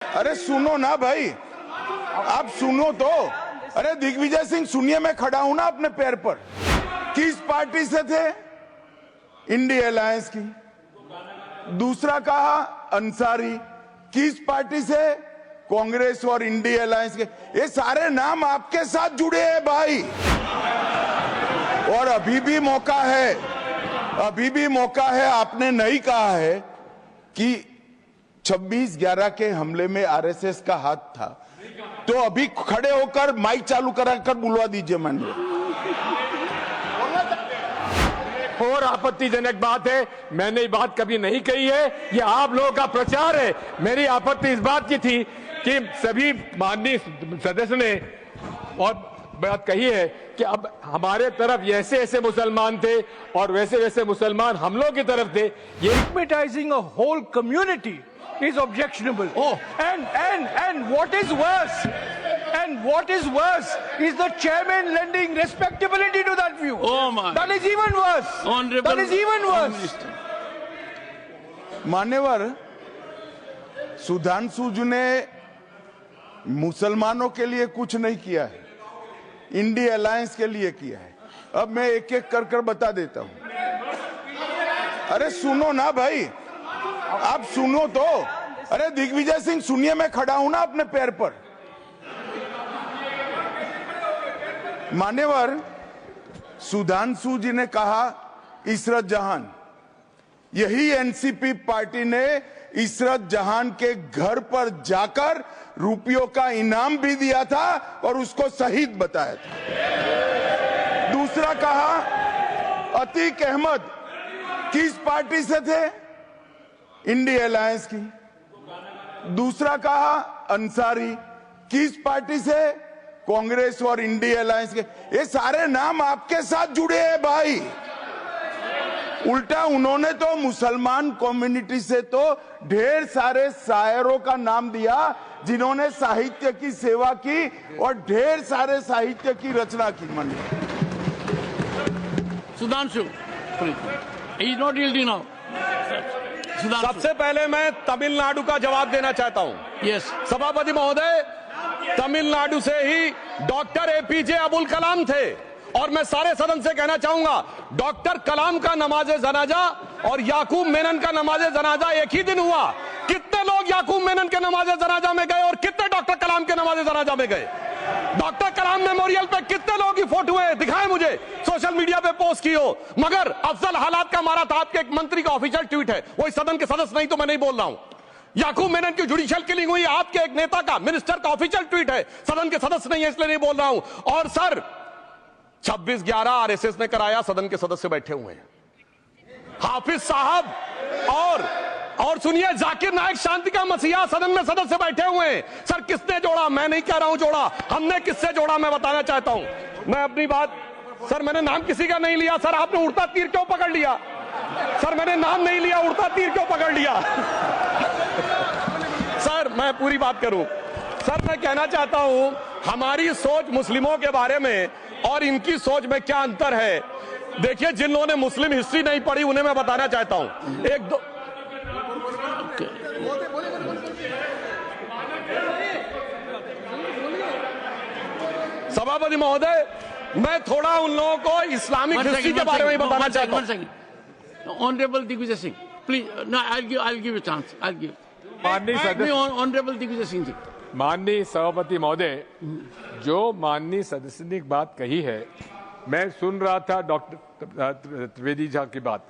अरे सुनो ना भाई, आप सुनो तो। अरे दिग्विजय सिंह सुनिए, मैं खड़ा हूं ना अपने पैर पर। किस पार्टी से थे? इंडिया अलायंस की। दूसरा कहा अंसारी, किस पार्टी से? कांग्रेस और इंडिया अलायंस के। ये सारे नाम आपके साथ जुड़े हैं भाई। और अभी भी मौका है, अभी भी मौका है। आपने नहीं कहा है कि 26/11 के हमले में आरएसएस का हाथ था, तो अभी खड़े होकर माइक चालू कराकर बुलवा दीजिए मंडल। और आपत्तिजनक बात है, मैंने ये बात कभी नहीं कही है, ये आप लोगों का प्रचार है। मेरी आपत्ति इस बात की थी कि सभी माननीय सदस्य ने और बात कही है कि अब हमारे तरफ ऐसे ऐसे मुसलमान थे और वैसे वैसे मुसलमान हम लोग की तरफ थे। ये Stigmatizing a whole community is objectionable. Oh. And what is worse? And what is worse is the chairman lending respectability to that view. Oh my! That is even worse. Honorable That is even worse. मान्यवर सुधांशु जी ने मुसलमानों के लिए कुछ नहीं किया है, India alliance के लिए किया है। अब मैं एक एक कर कर बता देता हूं। अरे सुनो ना भाई, आप सुनो तो। अरे दिग्विजय सिंह सुनिए, मैं खड़ा हूं ना अपने पैर पर। मान्यवर सुधांशु जी ने कहा इशरत जहां, यही एनसीपी पार्टी ने इशरत जहां के घर पर जाकर रुपयों का इनाम भी दिया था और उसको शहीद बताया था। दूसरा कहा अतीक अहमद, किस पार्टी से थे? इंडिया अलायंस की। दूसरा कहा अंसारी, किस पार्टी से? कांग्रेस और इंडिया अलायंस के। ये सारे नाम आपके साथ जुड़े हैं भाई। उल्टा उन्होंने तो मुसलमान कम्युनिटी से तो ढेर सारे शायरों का नाम दिया जिन्होंने साहित्य की सेवा की और ढेर सारे साहित्य की रचना की। Sudhanshu, he is not yielding now. सबसे पहले मैं तमिलनाडु का जवाब देना चाहता हूं। Yes. सभापति महोदय, तमिलनाडु से ही डॉक्टर एपीजे अब्दुल कलाम थे और मैं सारे सदन से कहना चाहूंगा, डॉक्टर कलाम का नमाज जनाजा और याकूब मेनन का नमाज जनाजा एक ही दिन हुआ। कितने लोग याकूब मेनन के नमाज जनाजा में गए और कितने डॉक्टर कलाम के नमाज जनाजा में गए? डॉक्टर कलाम मेमोरियल पे कितने लोगों की फोटो है? दिखाएं मुझे, सोशल मीडिया पे पोस्ट की हो। मगर अफजल हालात का मारा था, आपके एक मंत्री का ऑफिशियल ट्वीट है, वो इस सदन के सदस्य नहीं, तो मैं नहीं बोल रहा हूं। याकूब मेनन की जुडिशियल किलिंग हुई, आपके एक नेता का, मिनिस्टर का ऑफिशियल ट्वीट है, सदन के सदस्य नहीं है, इसलिए नहीं बोल रहा हूं। और सर 26/11 आरएसएस ने कराया, सदन के सदस्य बैठे हुए हैं। हाफिज साहब और सुनिए, जाकिर नायक शांति का मसीहा सदन में सदस्य बैठे हुए हैं। सर किसने जोड़ा? मैं नहीं कह रहा हूं जोड़ा, हमने किससे जोड़ा मैं बताना चाहता हूं। मैं अपनी बात, सर मैंने नाम किसी का नहीं लिया। सर आपने उड़ता तीर क्यों पकड़ लिया? सर मैंने नाम नहीं लिया, उड़ता तीर क्यों पकड़ लिया? सर मैं पूरी बात करूं। सर मैं कहना चाहता हूं, हमारी सोच मुस्लिमों के बारे में और इनकी सोच में क्या अंतर है। देखिए, जिन लोगों ने मुस्लिम हिस्ट्री नहीं पढ़ी उन्हें मैं बताना चाहता हूं। एक दो सभापति महोदय, मैं थोड़ा उन लोगों को इस्लामिक हिस्ट्री के बारे में बताना चाहता हूं। Honorable Digvijay Singh, please. No, I'll give a chance. I'll give. माननीय सदस्य, Honorable Digvijay Singh जी। माननीय सभापति महोदय, जो माननीय सदस्य ने एक बात कही है, मैं सुन रहा था डॉक्टर त्रिवेदी जी की बात।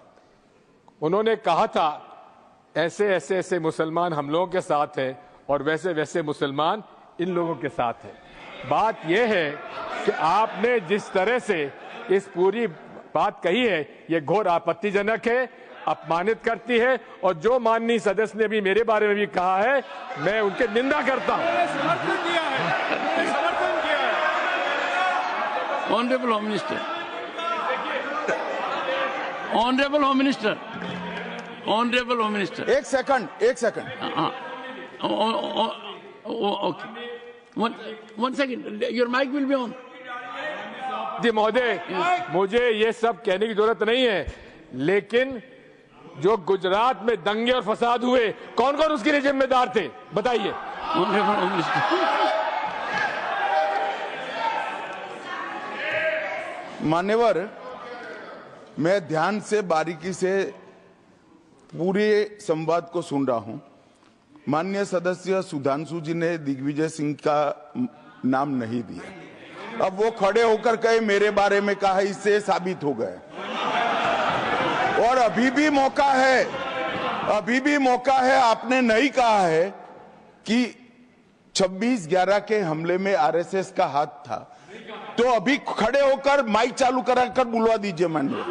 उन्होंने कहा था ऐसे ऐसे ऐसे मुसलमान हम लोगों के साथ हैं और वैसे वैसे मुसलमान इन लोगों के साथ हैं। बात यह है कि आपने जिस तरह से इस पूरी बात कही है, ये घोर आपत्तिजनक है, अपमानित करती है। और जो माननीय सदस्य ने भी मेरे बारे में भी कहा है, मैं उनकी निंदा करता हूं। Honorable Home Minister. Honorable Home Minister. Honorable Home Minister. एक second. Okay. One second. Your mic will be on. जी महोदय, मुझे ये सब कहने की जरूरत नहीं है, लेकिन जो गुजरात में दंगे और फसाद हुए, कौन कौन उसके लिए जिम्मेदार थे बताइए। Honorable Home Minister. मान्यवर, मैं ध्यान से बारीकी से पूरे संवाद को सुन रहा हूं। माननीय सदस्य सुधांशु जी ने दिग्विजय सिंह का नाम नहीं दिया। अब वो खड़े होकर कहे मेरे बारे में कहा, इससे साबित हो गए। और अभी भी मौका है, अभी भी मौका है। आपने नहीं कहा है कि 26/11 के हमले में आरएसएस का हाथ था, तो अभी खड़े होकर माइक चालू कराकर बुलवा दीजिए माननीय।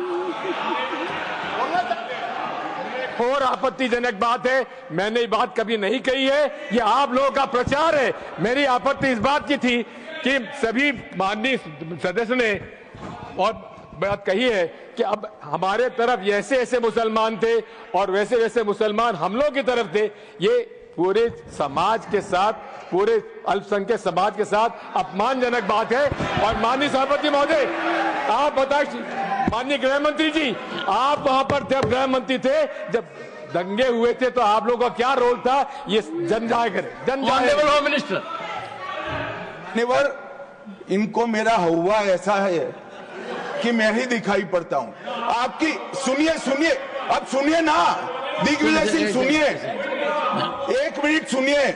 और आपत्तिजनक बात है, मैंने ये बात कभी नहीं कही है, ये आप लोगों का प्रचार है। मेरी आपत्ति इस बात की थी कि सभी माननीय सदस्य ने और बात कही है कि अब हमारे तरफ ऐसे ऐसे मुसलमान थे और वैसे वैसे मुसलमान हम लोगों की तरफ थे। ये पूरे समाज के साथ, पूरे अल्पसंख्यक समाज के साथ अपमानजनक बात है। और माननीय सभापति महोदय, आप बताइए, माननीय गृह मंत्री जी, आप वहां पर थे, गृह मंत्री थे जब दंगे हुए थे, तो आप लोगों का क्या रोल था, ये जन जाहिर Honorable Home Minister. इनको मेरा हुआ ऐसा है कि मैं ही दिखाई पड़ता हूं। आपकी सुनिए, अब सुनिए ना दिग्विजय सिंह, सुनिए, 1 मिनट सुनिए।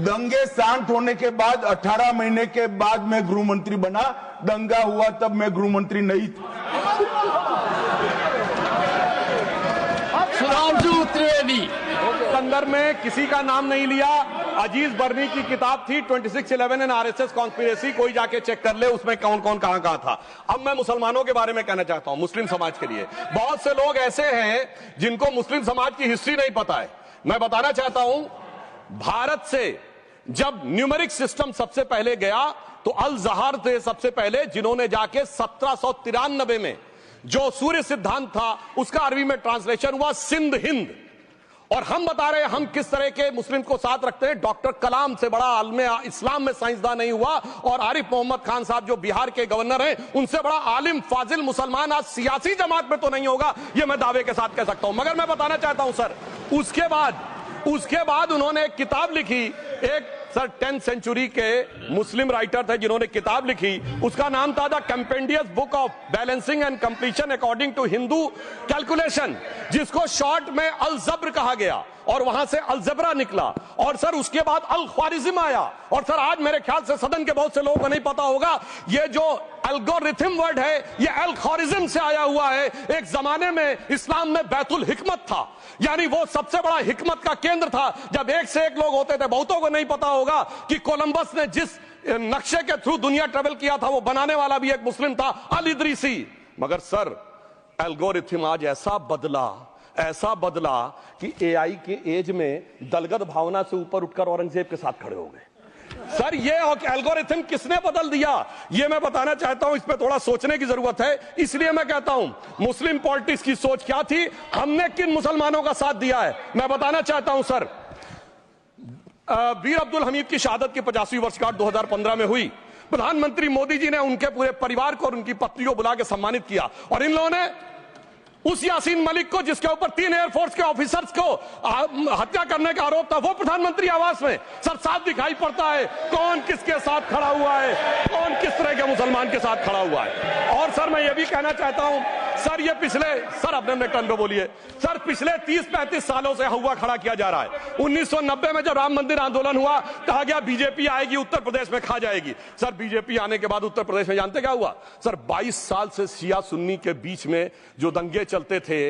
दंगे शांत होने के बाद 18 महीने के बाद मैं गृह मंत्री बना। दंगा हुआ तब मैं गृह मंत्री नहीं था। Sudhanshu Trivedi. संदर्भ में किसी का नाम नहीं लिया। अजीज बर्नी की किताब थी 2611 एंड आरएसएस कॉन्स्पिरेसी, कोई जाके चेक कर ले उसमें कौन कौन कहां था। अब मैं मुसलमानों के बारे में कहना चाहता हूं, मुस्लिम समाज के लिए। बहुत से लोग ऐसे हैं जिनको मुस्लिम समाज की हिस्ट्री नहीं पता है। मैं बताना चाहता हूं, भारत से जब न्यूमेरिक सिस्टम सबसे पहले गया तो अल जहर थे सबसे पहले, जिन्होंने जाके 1793 में जो सूर्य सिद्धांत था उसका अरबी में ट्रांसलेशन हुआ सिंध हिंद। और हम बता रहे हैं हम किस तरह के मुस्लिम को साथ रखते हैं। डॉक्टर कलाम से बड़ा आलिम इस्लाम में साइंसदान नहीं हुआ, और आरिफ मोहम्मद खान साहब जो बिहार के गवर्नर हैं, उनसे बड़ा आलिम फाजिल मुसलमान आज सियासी जमात में तो नहीं होगा, ये मैं दावे के साथ कह सकता हूं। मगर मैं बताना चाहता हूं सर, उसके बाद उन्होंने एक किताब लिखी, एक सर 10th सेंचुरी के मुस्लिम राइटर थे जिन्होंने किताब लिखी, उसका नाम था the compendious book of balancing and completion according to Hindu calculation, जिसको शॉर्ट में अल जब्र कहा गया, और वहां से अलजबरा निकला। और सर उसके बाद अल ख्वारिज्म आया। और सर आज मेरे ख्याल से सदन के बहुत से लोगों को नहीं पता होगा, ये जो एल्गोरिथम वर्ड है ये अल ख्वारिज्म से आया हुआ है। एक जमाने में इस्लाम में बैतुल हिकमत था, यानी वो सबसे बड़ा हिकमत का केंद्र था। जब एक से एक लोग होते थे, बहुतों को नहीं पता होगा कि कोलंबस ने जिस नक्शे के थ्रू दुनिया ट्रेवल किया था वो बनाने वाला भी एक मुस्लिम था, अल इदरीसी। मगर सर एल्गोरिथम आज ऐसा बदला कि एआई के एज में दलगत भावना से ऊपर उठकर औरंगजेब के साथ खड़े हो गए। सर ये एल्गोरिथम किसने बदल दिया, ये मैं बताना चाहता हूं। इस पे थोड़ा सोचने की जरूरत है। इसलिए मैं कहता हूं मुस्लिम पॉलिटिक्स की सोच क्या थी, हमने किन मुसलमानों का साथ दिया है, मैं बताना चाहता हूं सर। वीर अब्दुल हमीद की शहादत की 50वीं वर्षगांठ 2015 में हुई। प्रधानमंत्री मोदी जी ने उनके पूरे परिवार को और उनकी पत्नी को बुला के सम्मानित किया, और इन लोगों ने उस यासीन मलिक को, जिसके ऊपर 3 एयरफोर्स के ऑफिसर्स को हत्या करने का आरोप था, वो प्रधानमंत्री आवास में। सर साफ दिखाई पड़ता है कौन किसके साथ खड़ा हुआ है, कौन किस तरह के मुसलमान के साथ खड़ा हुआ है। और सर मैं ये भी कहना चाहता हूं सर, ये सर अपने टर्न पे बोलिए सर, पिछले 30-35 सालों से हुआ खड़ा किया जा रहा है। 1990 में जब राम मंदिर आंदोलन हुआ, कहा गया बीजेपी आएगी उत्तर प्रदेश में खा जाएगी। सर बीजेपी आने के बाद उत्तर प्रदेश में जानते क्या हुआ सर, 22 साल से शिया सुन्नी के बीच में जो दंगे चलते थे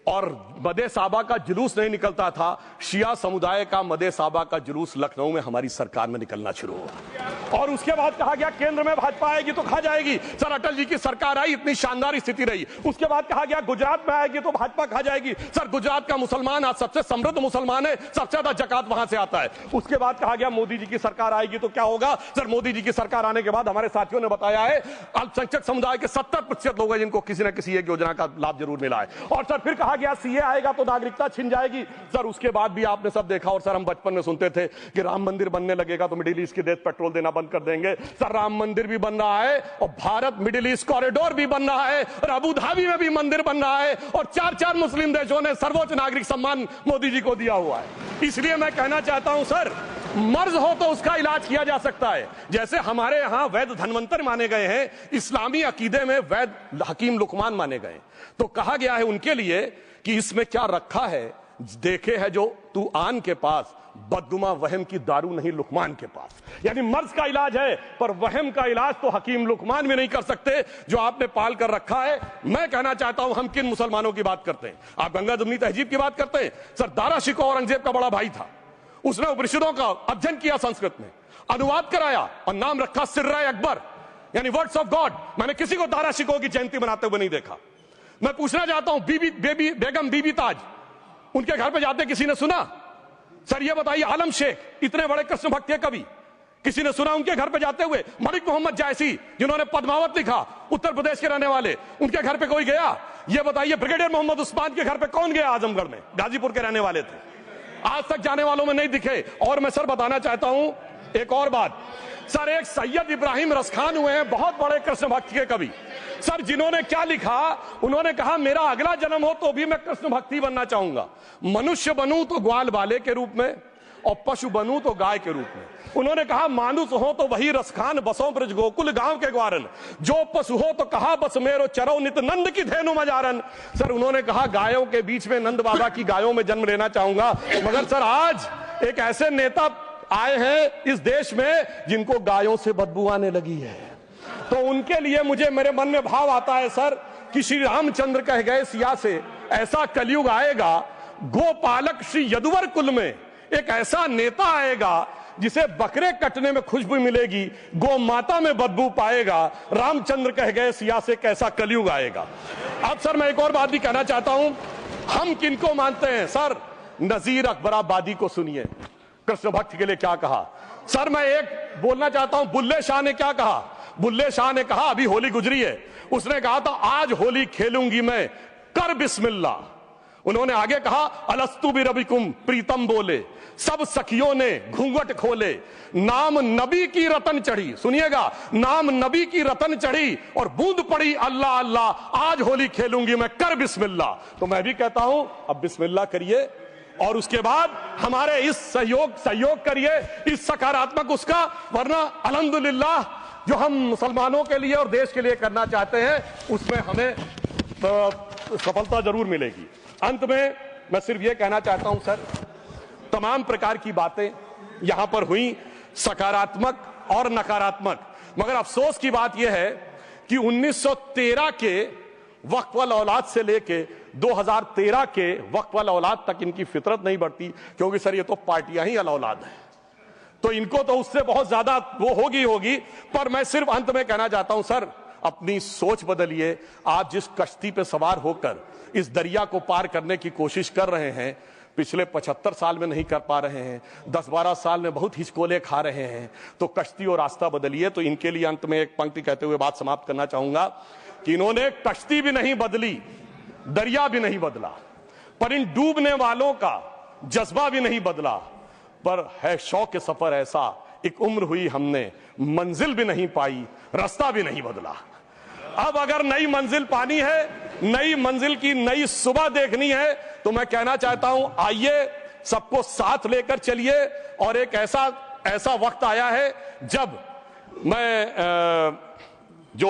और मदे साबा का जुलूस नहीं निकलता था, शिया समुदाय का मदे साबा का जुलूस लखनऊ में हमारी सरकार में निकलना शुरू हुआ। और उसके बाद कहा गया केंद्र में भाजपा आएगी तो खा जाएगी। सर अटल जी की सरकार आई, इतनी शानदार स्थिति रही। उसके बाद कहा गया गुजरात में आएगी तो भाजपा खा जाएगी। सर गुजरात का मुसलमान आज सबसे समृद्ध मुसलमान है, सबसे ज्यादा जकात वहां से आता है। उसके बाद कहा गया मोदी जी की सरकार आएगी तो क्या होगा। सर मोदी जी की सरकार आने के बाद हमारे साथियों ने बताया है अल्पसंख्यक समुदाय के 70% लोग हैं जिनको किसी न किसी एक योजना का लाभ जरूर मिला है। और सर फिर कहा गया सीए आएगा तो नागरिकता छिन जाएगी। सर उसके बाद भी आपने सब देखा, और सर हम बचपन में सुनते थे कि राम मंदिर बनने लगेगा तो मिडिल ईस्ट की डेथ पेट्रोल देना बंद कर देंगे। सर राम मंदिर भी बन रहा है और भारत मिडिल ईस्ट कॉरिडोर भी बन रहा है और अबू धाबी में भी मंदिर बन रहा है और 4 मुस्लिम देशों ने सर्वोच्च नागरिक सम्मान मोदी जी को दिया हुआ है। इसलिए मैं कहना चाहता हूं सर, मर्ज हो तो उसका इलाज किया जा सकता है। जैसे हमारे यहां वैद धन्वंतर माने गए हैं, इस्लामी अकीदे में वैद हकीम लुकमान माने गए, तो कहा गया है उनके लिए कि इसमें क्या रखा है, देखे है जो तू आन के पास, बददुमा वहम की दारू नहीं लुकमान के पास। यानी मर्ज का इलाज है पर वहम का इलाज तो हकीम लुकमान भी नहीं कर सकते जो आपने पाल कर रखा है। मैं कहना चाहता हूं, हम किन मुसलमानों की बात करते हैं? आप गंगा जमुनी तहजीब की बात करते हैं। सर दारा शिकोह औरंगजेब का बड़ा भाई था, उसने उपनिषदों का अध्ययन किया, संस्कृत में अनुवाद कराया और नाम रखा सिर्रा अकबर, यानी वर्ड्स ऑफ गॉड। मैंने किसी को दारा शिकोह की जयंती मनाते हुए नहीं देखा। मैं पूछना चाहता हूं, बेगम बीबी ताज, उनके घर पे जाते किसी ने सुना? सर ये बताइए, आलम शेख, इतने बड़े कृष्ण भक्त के कवि, किसी ने सुना उनके घर पे जाते हुए? मलिक मोहम्मद जायसी, जिन्होंने पद्मावत लिखा, उत्तर प्रदेश के रहने वाले, उनके घर पे कोई गया? ये बताइए, ब्रिगेडियर मोहम्मद उस्मान के घर पे कौन गया? आजमगढ़ में, गाजीपुर के रहने वाले थे, आज तक जाने वालों में नहीं दिखे। और मैं सर बताना चाहता हूं एक और बात, सर एक सैयद इब्राहिम रसखान हुए हैं, बहुत बड़े कृष्ण भक्त के कवि, सर जिन्होंने क्या लिखा, उन्होंने कहा मेरा अगला जन्म हो तो भी मैं कृष्ण भक्ति बनना चाहूंगा, मनुष्य बनूं तो ग्वाल बाले के रूप में और पशु बनूं तो गाय के रूप में। उन्होंने कहा मानुष हो तो वही रसखान, बसों ब्रज गोकुल गांव के ग्वारन, जो पशु हो तो कहा बस मेरो चरो नित नंद की धेनु मजारन। सर उन्होंने कहा गायों के बीच में नंद बाबा की गायों में जन्म लेना चाहूंगा। मगर सर आज एक ऐसे नेता आए हैं इस देश में जिनको गायों से बदबू आने लगी है, तो उनके लिए मुझे मेरे मन में भाव आता है सर कि श्री रामचंद्र कह गए सिया से, ऐसा कलयुग आएगा, गोपालक श्री यदुवर कुल में एक ऐसा नेता आएगा जिसे बकरे कटने में खुशबू मिलेगी, गौ माता में बदबू पाएगा। रामचंद्र कह गए सिया से, कैसा कलयुग आएगा। अब सर मैं एक और बात भी कहना चाहता हूं, हम किनको मानते हैं? सर नजीर अकबराबादी को सुनिए, कृष्ण भक्त के लिए क्या कहा। सर मैं एक बोलना चाहता हूं, बुल्ले शाह ने क्या कहा? बुल्ले शाह ने कहा, अभी होली गुजरी है, उसने कहा था आज होली खेलूंगी मैं, कर बिस्मिल्लाह। उन्होंने आगे कहा अलस्तु भी रबिकुम, प्रीतम बोले, सब सखियों ने घूंघट खोले, नाम नबी की रतन चढ़ी, सुनिएगा, नाम नबी की रतन चढ़ी और बूंद पड़ी अल्लाह अल्लाह, आज होली खेलूंगी मैं, कर बिस्मिल्लाह। तो मैं भी कहता हूं अब बिस्मिल्लाह करिए और उसके बाद हमारे इस सहयोग करिए, इस सकारात्मक उसका, वरना अल्हम्दुलिल्लाह जो हम मुसलमानों के लिए और देश के लिए करना चाहते हैं उसमें हमें सफलता जरूर मिलेगी। अंत में मैं सिर्फ ये कहना चाहता हूं सर, तमाम प्रकार की बातें यहां पर हुई, सकारात्मक और नकारात्मक, मगर अफसोस की बात यह है कि 1913 के वक्फ वाल औलाद से लेके 2013 के वक्फ वाल औलाद तक इनकी फितरत नहीं बढ़ती, क्योंकि सर ये तो पार्टियां ही अल औलाद है, तो इनको तो उससे बहुत ज्यादा वो होगी। पर मैं सिर्फ अंत में कहना चाहता हूं सर, अपनी सोच बदलिए। आप जिस कश्ती पे सवार होकर इस दरिया को पार करने की कोशिश कर रहे हैं, पिछले 75 साल में नहीं कर पा रहे हैं, 10-12 साल में बहुत हिचकोले खा रहे हैं, तो कश्ती और रास्ता बदलिए। तो इनके लिए अंत में एक पंक्ति कहते हुए बात समाप्त करना चाहूंगा कि इन्होंने कश्ती भी नहीं बदली, दरिया भी नहीं बदला, पर इन डूबने वालों का जज्बा भी नहीं बदला, पर है शौक के सफर ऐसा, एक उम्र हुई हमने, मंजिल भी नहीं पाई, रास्ता भी नहीं बदला। अब अगर नई मंजिल पानी है, नई मंजिल की नई सुबह देखनी है, तो मैं कहना चाहता हूं आइए सबको साथ लेकर चलिए। और एक ऐसा वक्त आया है जब मैं जो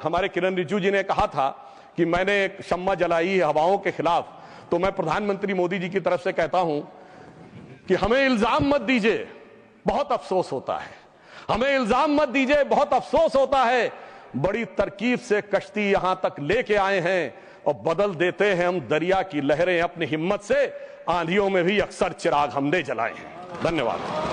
हमारे किरण रिजिजू जी ने कहा था कि मैंने एक शम्मा जलाई हवाओं के खिलाफ, तो मैं प्रधानमंत्री मोदी जी की तरफ से कहता हूं कि हमें इल्जाम मत दीजिए, बहुत अफसोस होता है, हमें इल्जाम मत दीजिए, बहुत अफसोस होता है। बड़ी तरकीब से कश्ती यहां तक लेके आए हैं और बदल देते हैं हम दरिया की लहरें अपनी हिम्मत से, आंधियों में भी अक्सर चिराग हमने जलाए हैं। धन्यवाद।